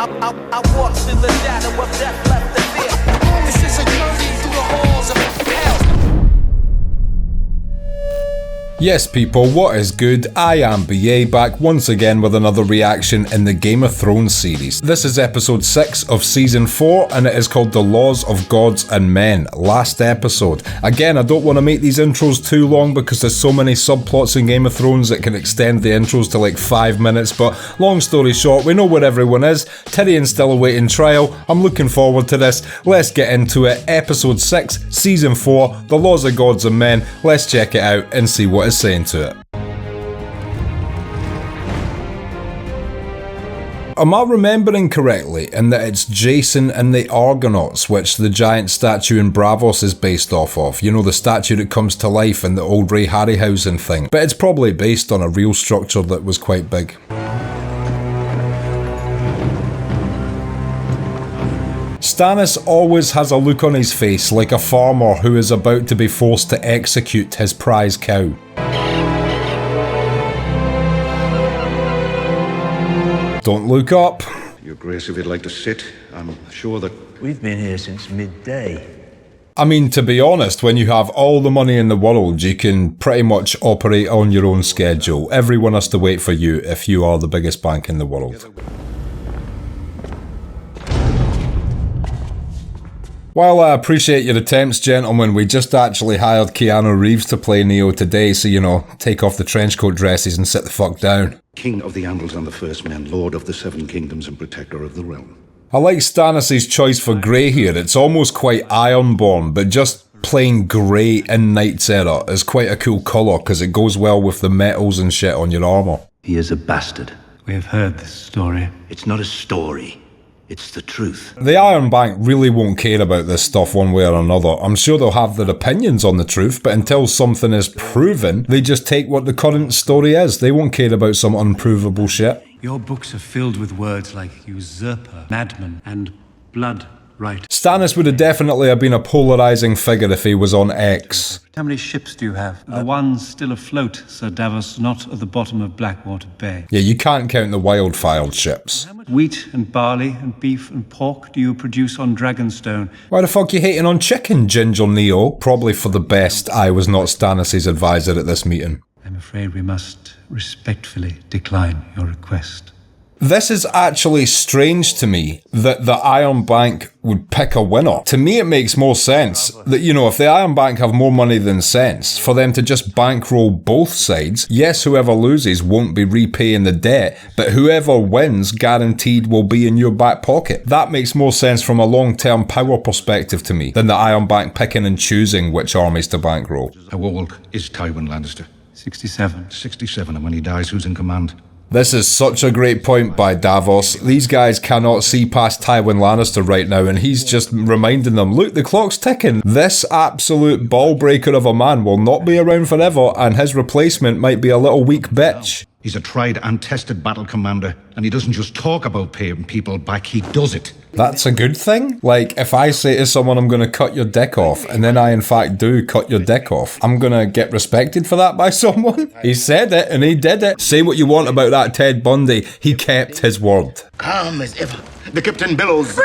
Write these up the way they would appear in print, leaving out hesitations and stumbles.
I walk through the shadow of death left to fear. This is a journey through the halls of hell. Yes people, what is good? I am BA, back once again with another reaction in the Game of Thrones series. This is episode 6 of season 4 and it is called The Laws of Gods and Men. Last episode. Again, I don't want to make these intros too long because there's so many subplots in Game of Thrones that can extend the intros to like 5 minutes, but long story short, we know where everyone is. Tyrion's still awaiting trial. I'm looking forward to this. Let's get into it. Episode 6, season 4, The Laws of Gods and Men. Let's check it out and see what is saying to it. Am I remembering correctly in that it's Jason and the Argonauts, which the giant statue in Braavos is based off of? You know, the statue that comes to life in the old Ray Harryhausen thing. But it's probably based on a real structure that was quite big. Stannis always has a look on his face like a farmer who is about to be forced to execute his prize cow. Don't look up. Your Grace, if you'd like to sit, I'm sure that... We've been here since midday. I mean, to be honest, when you have all the money in the world, you can pretty much operate on your own schedule. Everyone has to wait for you if you are the biggest bank in the world. While I appreciate your attempts, gentlemen, we just actually hired Keanu Reeves to play Neo today, so you know, take off the trenchcoat dresses and sit the fuck down. King of the Andals and the First Men, Lord of the Seven Kingdoms and Protector of the Realm. I like Stannis' choice for grey here. It's almost quite Ironborn, but just plain grey in Knight's Era is quite a cool colour because it goes well with the metals and shit on your armour. He is a bastard. We have heard this story. It's not a story. It's the truth. The Iron Bank really won't care about this stuff one way or another. I'm sure they'll have their opinions on the truth, but until something is proven, they just take what the current story is. They won't care about some unprovable shit. Your books are filled with words like usurper, madman, and blood right. Stannis would have definitely have been a polarising figure if he was on X. How many ships do you have? The ones still afloat, Sir Davos, not at the bottom of Blackwater Bay. Yeah, you can't count the wildfire ships. How much wheat and barley and beef and pork do you produce on Dragonstone? Why the fuck you hating on chicken, Ginger Neo? Probably for the best I was not Stannis' advisor at this meeting. I'm afraid we must respectfully decline your request. This is actually strange to me that the Iron Bank would pick a winner. To me it makes more sense that, you know, if the Iron Bank have more money than sense, for them to just bankroll both sides. Yes, whoever loses won't be repaying the debt, but whoever wins guaranteed will be in your back pocket. That makes more sense from a long-term power perspective to me than the Iron Bank picking and choosing which armies to bankroll. How old is Tywin Lannister? 67. 67, and when he dies, who's in command? This is such a great point by Davos. These guys cannot see past Tywin Lannister right now, and he's just reminding them, look, the clock's ticking. This absolute ball breaker of a man will not be around forever, and his replacement might be a little weak bitch. He's a tried and tested battle commander, and he doesn't just talk about paying people back, he does it. That's a good thing? Like, if I say to someone I'm gonna cut your dick off, and then I in fact do cut your dick off, I'm gonna get respected for that by someone? He said it, and he did it. Say what you want about that Ted Bundy, he kept his word. Calm as ever. The captain billows.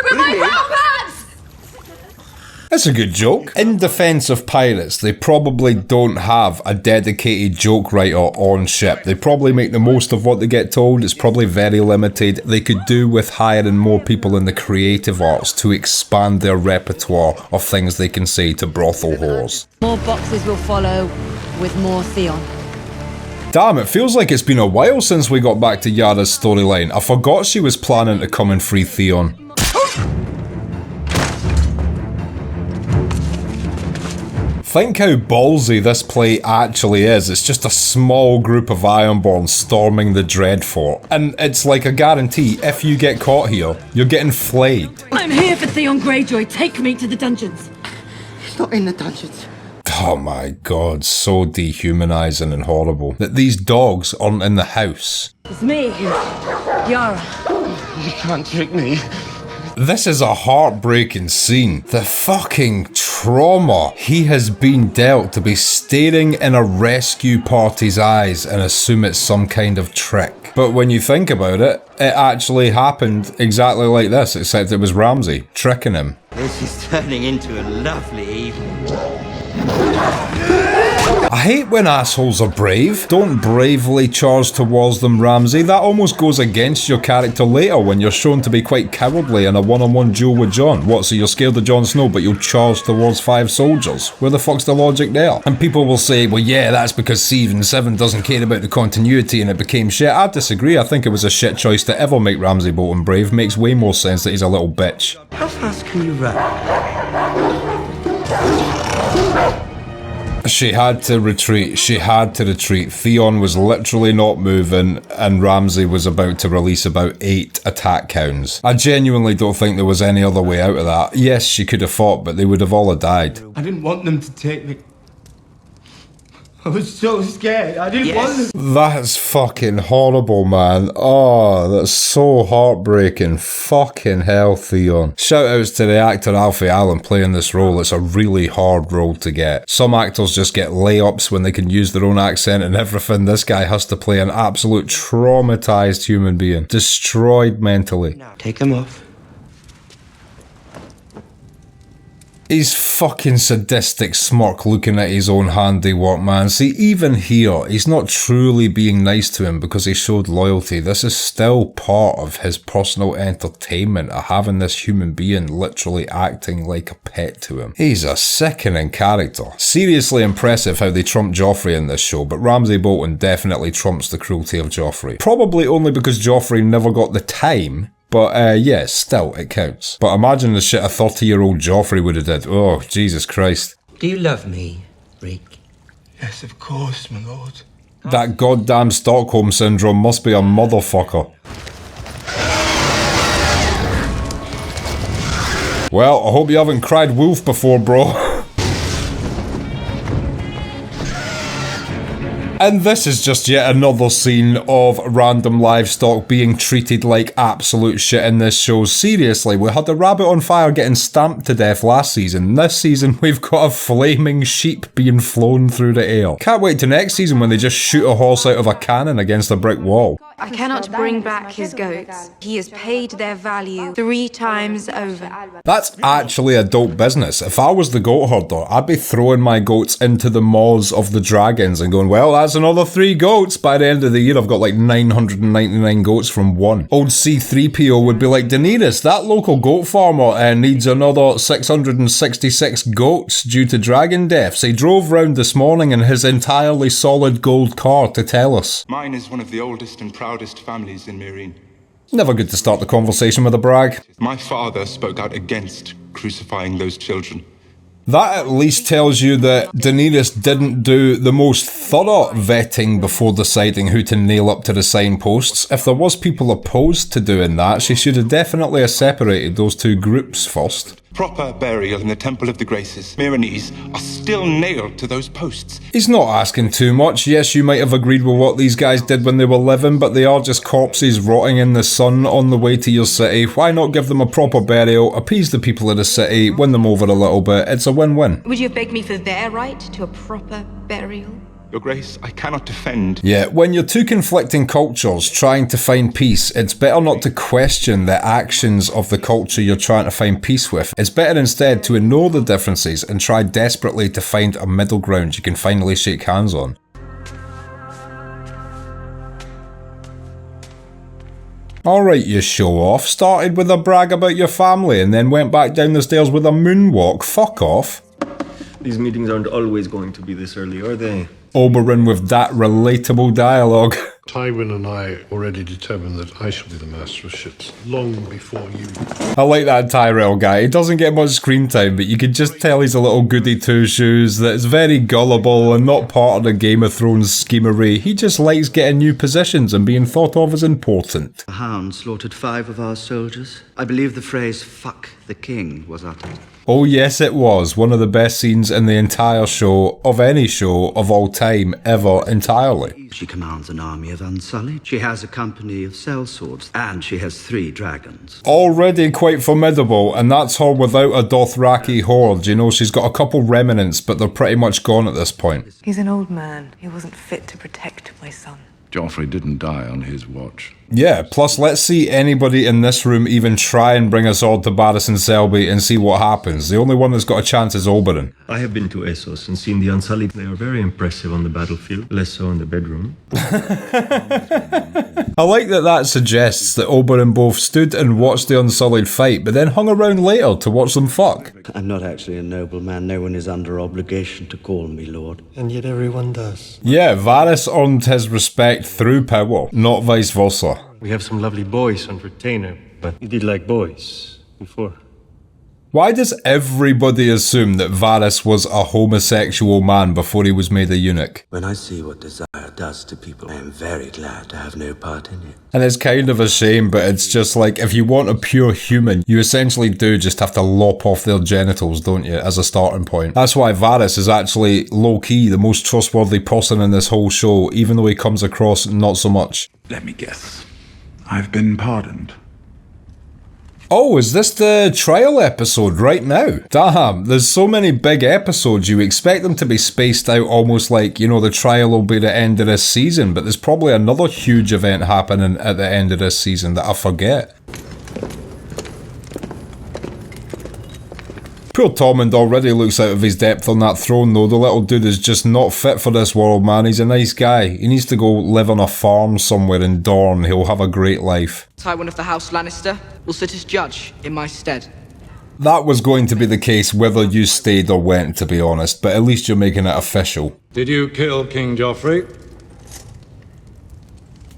That's a good joke. In defense of pirates, they probably don't have a dedicated joke writer on ship. They probably make the most of what they get told. It's probably very limited. They could do with hiring more people in the creative arts to expand their repertoire of things they can say to brothel whores. More boxes will follow with more Theon. Damn, it feels like it's been a while since we got back to Yara's storyline. I forgot she was planning to come and free Theon. Think how ballsy this play actually is. It's just a small group of Ironborn storming the Dreadfort. And it's like a guarantee, if you get caught here, you're getting flayed. I'm here for Theon Greyjoy. Take me to the dungeons. He's not in the dungeons. Oh my god, so dehumanizing and horrible. That these dogs aren't in the house. It's me, Yara. You can't trick me. This is a heartbreaking scene. The fucking trauma he has been dealt to be staring in a rescue party's eyes and assume it's some kind of trick. But when you think about it, it actually happened exactly like this, except it was Ramsay tricking him. This is turning into a lovely evening. I hate when assholes are brave. Don't bravely charge towards them, Ramsay. That almost goes against your character later when you're shown to be quite cowardly in a one-on-one duel with Jon. What, so you're scared of Jon Snow but you'll charge towards 5 soldiers? Where the fuck's the logic there? And people will say, well yeah, that's because Season 7 doesn't care about the continuity and it became shit. I disagree. I think it was a shit choice to ever make Ramsay Bolton brave. Makes way more sense that he's a little bitch. How fast can you run? She had to retreat. She had to retreat. Theon was literally not moving and Ramsay was about to release about 8 attack hounds. I genuinely don't think there was any other way out of that. Yes, she could have fought, but they would have all died. I didn't want them to take me. I was so scared. I didn't want them. That's fucking horrible, man. Oh, that's so heartbreaking. Fucking hell, Theon. Shout outs to the actor Alfie Allen playing this role. It's a really hard role to get. Some actors just get layups when they can use their own accent and everything. This guy has to play an absolute traumatized human being. Destroyed mentally. Take them off. He's fucking sadistic smirk looking at his own handiwork, man. See, even here, he's not truly being nice to him because he showed loyalty. This is still part of his personal entertainment of having this human being literally acting like a pet to him. He's a sickening character. Seriously impressive how they trumped Joffrey in this show, but Ramsay Bolton definitely trumps the cruelty of Joffrey. Probably only because Joffrey never got the time. But yeah, still, it counts. But imagine the shit a 30-year-old Joffrey would have did. Oh, Jesus Christ. Do you love me, Reek? Yes, of course, my lord. That goddamn Stockholm Syndrome must be a motherfucker. Well, I hope you haven't cried wolf before, bro. And this is just yet another scene of random livestock being treated like absolute shit in this show. Seriously, we had a rabbit on fire getting stamped to death last season. This season, we've got a flaming sheep being flown through the air. Can't wait to next season when they just shoot a horse out of a cannon against a brick wall. I cannot bring back his goats. He has paid their value 3 times over. That's actually a dope business. If I was the goat herder, I'd be throwing my goats into the maws of the dragons and going, well, that's another 3 goats. By the end of the year, I've got like 999 goats from 1. Old C-3PO would be like, Daenerys, that local goat farmer needs another 666 goats due to dragon deaths. He drove round this morning in his entirely solid gold car to tell us. Mine is one of the oldest and proudest families in Meereen. Never good to start the conversation with a brag. My father spoke out against crucifying those children. That at least tells you that Daenerys didn't do the most thorough vetting before deciding who to nail up to the signposts. If there was people opposed to doing that, she should have definitely separated those 2 groups first. Proper burial in the Temple of the Graces. Meereenese are still nailed to those posts. He's not asking too much. Yes, you might have agreed with what these guys did when they were living, but they are just corpses rotting in the sun on the way to your city. Why not give them a proper burial, appease the people of the city, win them over a little bit? It's a win-win. Would you have begged me for their right to a proper burial? Your Grace, I cannot defend. Yeah, when you're 2 conflicting cultures trying to find peace, it's better not to question the actions of the culture you're trying to find peace with. It's better instead to ignore the differences and try desperately to find a middle ground you can finally shake hands on. Alright, you show off. Started with a brag about your family and then went back down the stairs with a moonwalk. Fuck off. These meetings aren't always going to be this early, are they? Oberyn with that relatable dialogue. Tywin and I already determined that I shall be the master of ships, long before you. I like that Tyrell guy. He doesn't get much screen time, but you can just tell he's a little goody two-shoes, that is very gullible and not part of the Game of Thrones schemery. He just likes getting new positions and being thought of as important. The hound slaughtered 5 of our soldiers. I believe the phrase, "fuck the king," was uttered. Oh yes, it was. One of the best scenes in the entire show, of any show, of all time, ever, entirely. She commands an army of Unsullied. She has a company of sellswords, and she has 3 dragons. Already quite formidable, and that's her without a Dothraki horde. You know, she's got a couple remnants, but they're pretty much gone at this point. He's an old man. He wasn't fit to protect my son. Joffrey didn't die on his watch. Yeah, plus let's see anybody in this room even try and bring a sword to Barris and Selby and see what happens. The only one that's got a chance is Oberyn. I have been to Essos and seen the Unsullied. They are very impressive on the battlefield, less so in the bedroom. I like that suggests that Oberyn both stood and watched the Unsullied fight, but then hung around later to watch them fuck. I'm not actually a nobleman. No one is under obligation to call me lord. And yet everyone does. Yeah, Varys earned his respect through power, not vice versa. We have some lovely boys on retainer, but you did like boys before. Why does everybody assume that Varys was a homosexual man before he was made a eunuch? When I see what desire does to people, I am very glad to have no part in it. And it's kind of a shame, but it's just like, if you want a pure human, you essentially do just have to lop off their genitals, don't you, as a starting point. That's why Varys is actually, low-key, the most trustworthy person in this whole show, even though he comes across not so much. Let me guess. I've been pardoned. Oh, is this the trial episode right now? Damn, there's so many big episodes, you expect them to be spaced out almost like, you know, the trial will be the end of this season, but there's probably another huge event happening at the end of this season that I forget. Poor Tormund already looks out of his depth on that throne though. The little dude is just not fit for this world, man. He's a nice guy. He needs to go live on a farm somewhere in Dorne. He'll have a great life. Tywin of the House Lannister will sit as judge in my stead. That was going to be the case whether you stayed or went, to be honest, but at least you're making it official. Did you kill King Joffrey?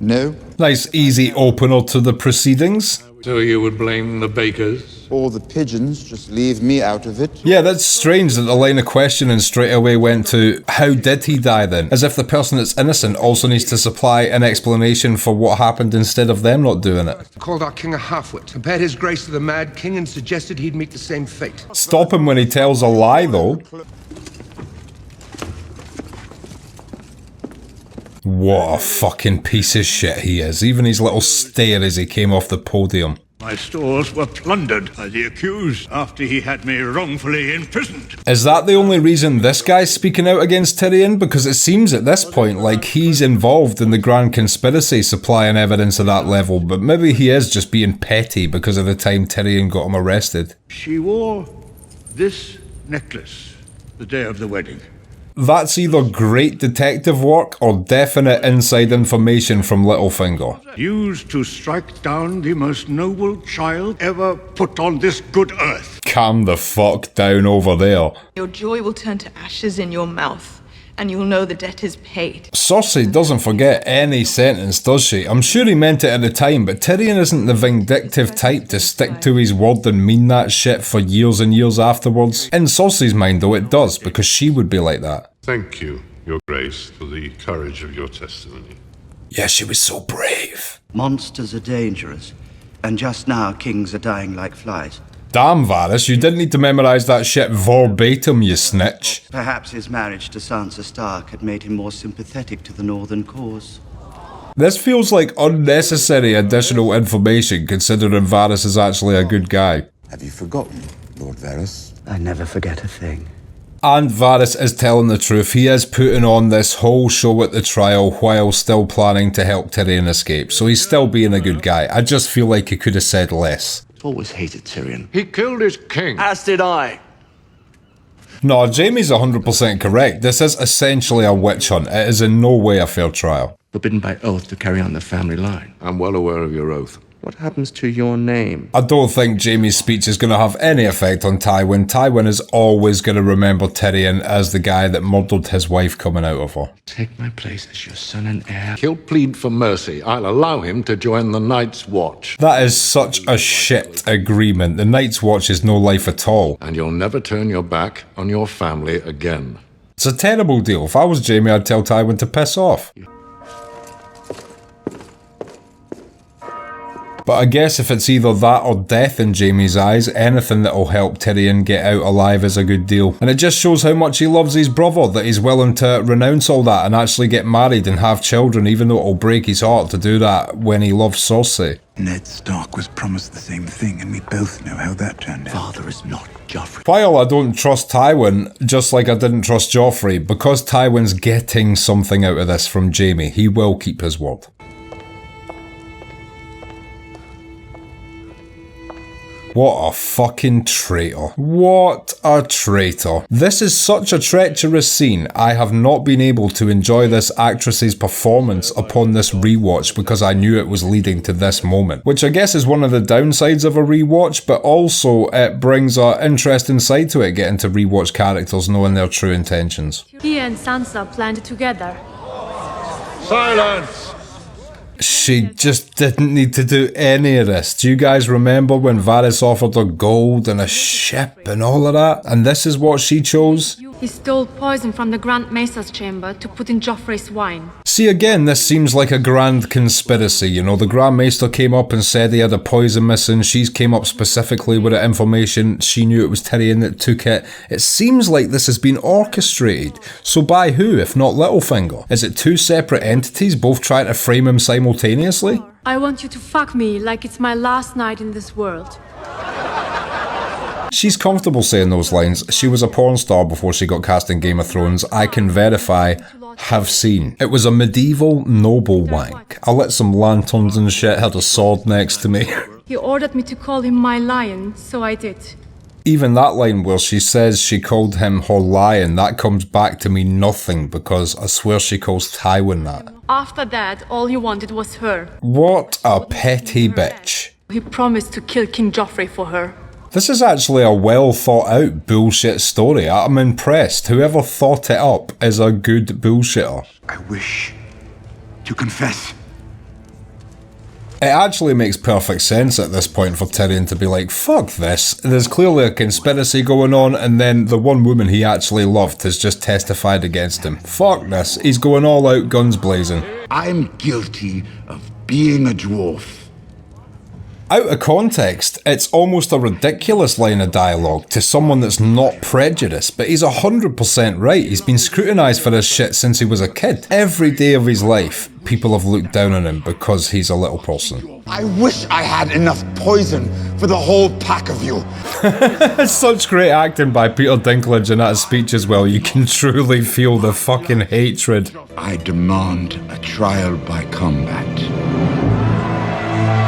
No. Nice easy opener to the proceedings. So you would blame the bakers? Or the pigeons, just leave me out of it. Yeah, that's strange that the line of questioning straight away went to, how did he die then? As if the person that's innocent also needs to supply an explanation for what happened instead of them not doing it. Called our king a halfwit, compared his grace to the mad king and suggested he'd meet the same fate. Stop him when he tells a lie though. What a fucking piece of shit he is. Even his little stare as he came off the podium. My stores were plundered by the accused after he had me wrongfully imprisoned. Is that the only reason this guy's speaking out against Tyrion? Because it seems at this point like he's involved in the grand conspiracy supplying evidence at that level, but maybe he is just being petty because of the time Tyrion got him arrested. She wore this necklace the day of the wedding. That's either great detective work or definite inside information from Littlefinger. Used to strike down the most noble child ever put on this good earth. Calm the fuck down over there. Your joy will turn to ashes in your mouth, and you'll know the debt is paid. Cersei doesn't forget any sentence, does she? I'm sure he meant it at the time, but Tyrion isn't the vindictive type to stick to his word and mean that shit for years and years afterwards. In Cersei's mind though, it does, because she would be like that. Thank you, Your Grace, for the courage of your testimony. Yeah, she was so brave. Monsters are dangerous, and just now kings are dying like flies. Damn, Varys, you didn't need to memorise that shit verbatim, you snitch. Perhaps his marriage to Sansa Stark had made him more sympathetic to the Northern cause. This feels like unnecessary additional information considering Varys is actually a good guy. Have you forgotten, Lord Varys? I never forget a thing. And Varys is telling the truth. He is putting on this whole show at the trial while still planning to help Tyrion escape. So he's still being a good guy. I just feel like he could have said less. Always hated Tyrion. He killed his king. As did I. No, Jamie's 100% correct. This is essentially a witch hunt. It is in no way a fair trial. Forbidden by oath to carry on the family line. I'm well aware of your oath. What happens to your name? I don't think Jamie's speech is going to have any effect on Tywin. Tywin is always going to remember Tyrion as the guy that murdered his wife coming out of her. Take my place as your son and heir. He'll plead for mercy. I'll allow him to join the Night's Watch. That is such a shit agreement. The Night's Watch is no life at all. And you'll never turn your back on your family again. It's a terrible deal. If I was Jamie, I'd tell Tywin to piss off. But I guess if it's either that or death in Jaime's eyes, anything that'll help Tyrion get out alive is a good deal. And it just shows how much he loves his brother, that he's willing to renounce all that and actually get married and have children, even though it'll break his heart to do that when he loves Cersei. Ned Stark was promised the same thing, and we both know how that turned out. Father is not Joffrey. While I don't trust Tywin, just like I didn't trust Joffrey, because Tywin's getting something out of this from Jaime, he will keep his word. What a fucking traitor. What a traitor. This is such a treacherous scene. I have not been able to enjoy this actress's performance upon this rewatch because I knew it was leading to this moment, which I guess is one of the downsides of a rewatch, but also it brings an interesting side to it, getting to rewatch characters knowing their true intentions. He and Sansa planned together. Silence! She just didn't need to do any of this. Do you guys remember when Varys offered her gold and a ship and all of that? And this is what she chose? He stole poison from the Grand Maester's chamber to put in Joffrey's wine. See, again, this seems like a grand conspiracy. You know, the Grand Maester came up and said he had a poison missing. She came up specifically with the information. She knew it was Tyrion that took it. It seems like this has been orchestrated. So by who, if not Littlefinger? Is it two separate entities, both trying to frame him simultaneously? I want you to fuck me like it's my last night in this world. She's comfortable saying those lines. She was a porn star before she got cast in Game of Thrones. I can verify, have seen. It was a medieval noble wank. I lit some lanterns and shit, had a sword next to me. He ordered me to call him my lion, so I did. Even that line where she says she called him her lion, that comes back to me nothing because I swear she calls Tywin that. After that, all he wanted was her. What a petty bitch. He promised to kill King Joffrey for her. This is actually a well thought out bullshit story. I'm impressed. Whoever thought it up is a good bullshitter. I wish to confess. It actually makes perfect sense at this point for Tyrion to be like, fuck this. There's clearly a conspiracy going on, and then the one woman he actually loved has just testified against him. Fuck this. He's going all out guns blazing. I'm guilty of being a dwarf. Out of context, it's almost a ridiculous line of dialogue to someone that's not prejudiced, but he's 100% right. He's been scrutinised for this shit since he was a kid. Every day of his life, people have looked down on him because he's a little person. I wish I had enough poison for the whole pack of you. Such great acting by Peter Dinklage in that speech as well. You can truly feel the fucking hatred. I demand a trial by combat.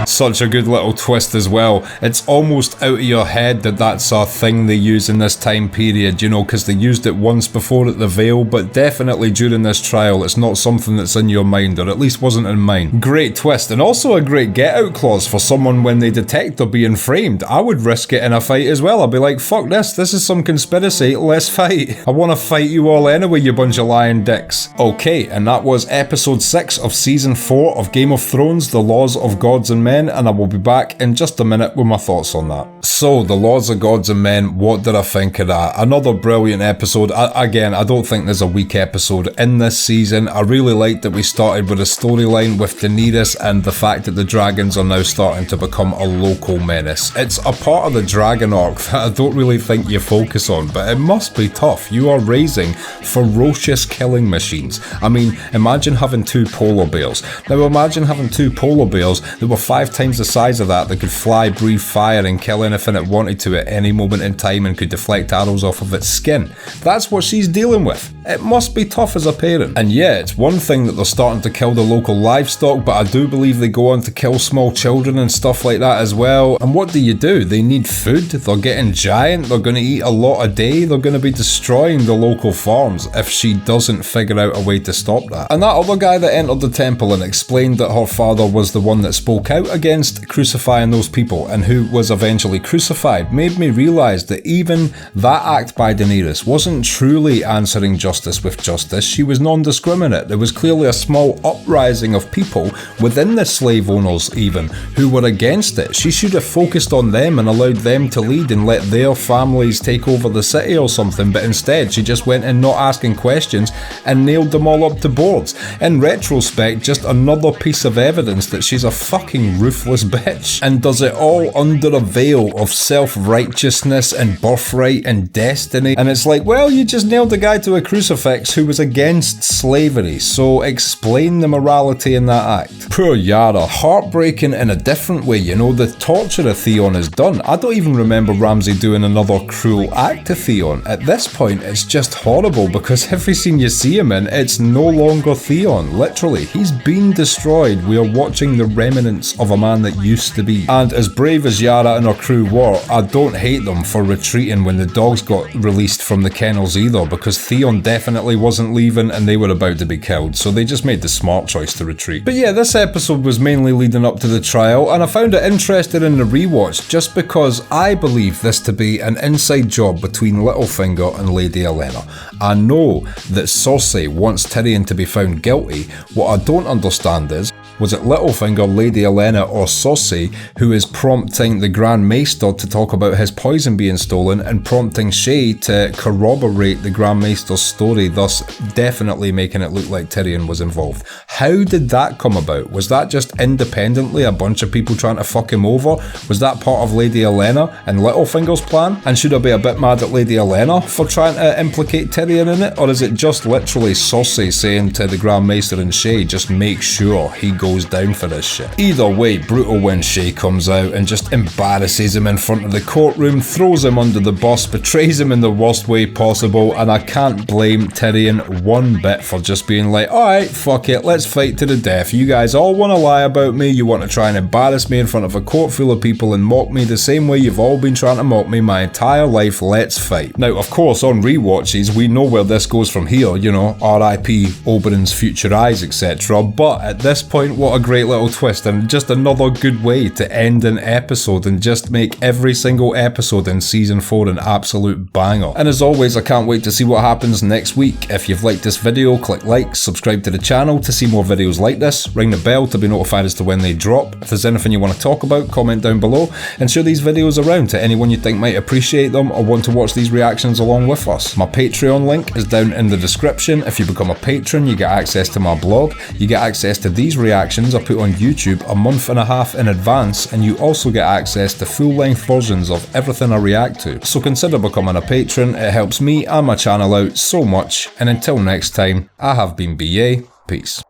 Such a good little twist as well. It's almost out of your head that that's a thing they use in this time period, you know, because they used it once before at the Vale, but definitely during this trial it's not something that's in your mind, or at least wasn't in mine. Great twist, and also a great get-out clause for someone when they detect they're being framed. I would risk it in a fight as well. I'd be like, fuck this is some conspiracy, let's fight. I want to fight you all anyway, you bunch of lying dicks. Okay, and that was episode 6 of season 4 of Game of Thrones, The Laws of Gods and Men, and I will be back in just a minute with my thoughts on that. So, The Laws of Gods and Men, what did I think of that? Another brilliant episode. Again, I don't think there's a weak episode in this season. I really liked that we started with a storyline with Daenerys and the fact that the dragons are now starting to become a local menace. It's a part of the dragon arc that I don't really think you focus on, but it must be tough. You are raising ferocious killing machines. I mean, imagine having 2 polar bears. Now imagine having 2 polar bears that were 5 times the size of that could fly, breathe fire and kill anything it wanted to at any moment in time and could deflect arrows off of its skin. That's what she's dealing with. It must be tough as a parent. And yeah, it's one thing that they're starting to kill the local livestock, but I do believe they go on to kill small children and stuff like that as well. And what do? They need food, they're getting giant, they're going to eat a lot a day, they're going to be destroying the local farms if she doesn't figure out a way to stop that. And that other guy that entered the temple and explained that her father was the one that spoke out against crucifying those people and who was eventually crucified made me realise that even that act by Daenerys wasn't truly answering justice with justice. She was non-discriminate. There was clearly a small uprising of people within the slave owners even who were against it. She should have focused on them and allowed them to lead and let their families take over the city or something, but instead she just went in not asking questions and nailed them all up to boards. In retrospect, just another piece of evidence that she's a fucking ruthless bitch, and does it all under a veil of self-righteousness and birthright and destiny. And it's like, well, you just nailed a guy to a crucifix who was against slavery, so explain the morality in that act. Poor Yara, heartbreaking in a different way, you know, the torture of Theon is done. I don't even remember Ramsay doing another cruel act to Theon. At this point, it's just horrible because every scene you see him in, it's no longer Theon. Literally, he's been destroyed. We are watching the remnants of a man that used to be. And as brave as Yara and her crew were, I don't hate them for retreating when the dogs got released from the kennels either, because Theon definitely wasn't leaving and they were about to be killed, so they just made the smart choice to retreat. But yeah, this episode was mainly leading up to the trial, and I found it interesting in the rewatch just because I believe this to be an inside job between Littlefinger and Lady Olenna. I know that Cersei wants Tyrion to be found guilty. What I don't understand is, was it Littlefinger, Lady Olenna, or Cersei who is prompting the Grand Maester to talk about his poison being stolen and prompting Shae to corroborate the Grand Maester's story, thus definitely making it look like Tyrion was involved? How did that come about? Was that just independently a bunch of people trying to fuck him over? Was that part of Lady Olenna and Littlefinger's plan? And should I be a bit mad at Lady Olenna for trying to implicate Tyrion in it? Or is it just literally Cersei saying to the Grand Maester and Shae, just make sure he goes down for this shit? Either way, brutal when Shae comes out and just embarrasses him in front of the courtroom, throws him under the bus, betrays him in the worst way possible, and I can't blame Tyrion one bit for just being like, alright, fuck it, let's fight to the death. You guys all want to lie about me, you want to try and embarrass me in front of a court full of people and mock me the same way you've all been trying to mock me my entire life, let's fight. Now, of course, on rewatches, we know where this goes from here, you know, R.I.P. Oberyn's future eyes, etc. But at this point, what a great little twist, and just another good way to end an episode and just make every single episode in season 4 an absolute banger. And as always, I can't wait to see what happens next week. If you've liked this video, click like, subscribe to the channel to see more videos like this, ring the bell to be notified as to when they drop. If there's anything you want to talk about, comment down below and share these videos around to anyone you think might appreciate them or want to watch these reactions along with us. My Patreon link is down in the description. If you become a patron, you get access to my blog, you get access to these reactions I put on YouTube a month and a half in advance, and you also get access to full-length versions of everything I react to. So consider becoming a patron, it helps me and my channel out so much, and until next time, I have been BA, peace.